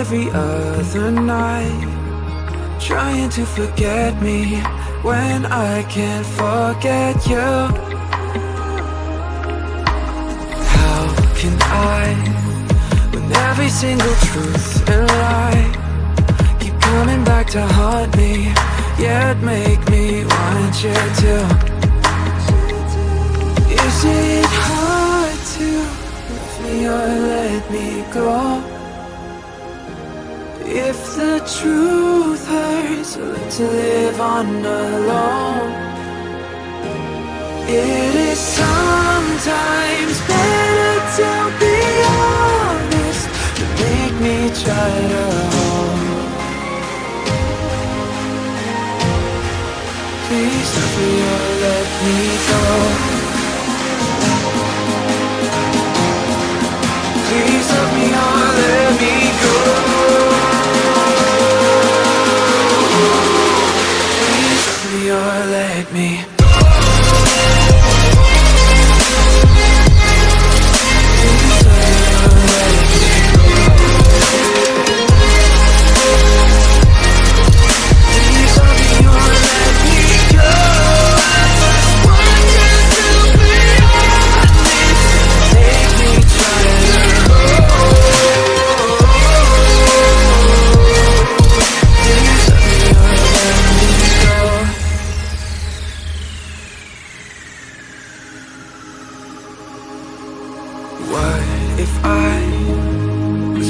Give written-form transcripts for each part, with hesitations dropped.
every other night, trying to forget me when I can't forget you. How can I, when every single truth and lie keep coming back to haunt me, yet make me want you to? Is it hard to love me or let me go? If the truth hurts, I learn to live on alone. It is sometimes better to be honest than make me try to hold. Please love me or let me go. Please love me or let me go. Or let me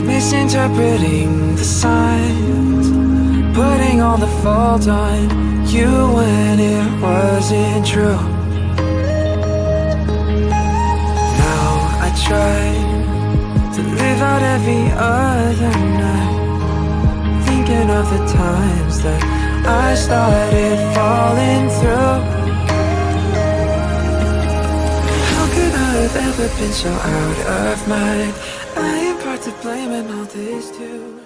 misinterpreting the signs, putting all the fault on you when it wasn't true. Now I try to live out every other night, thinking of the times that I started falling through. How could I have ever been so out of mind? I am part to blame and all this too.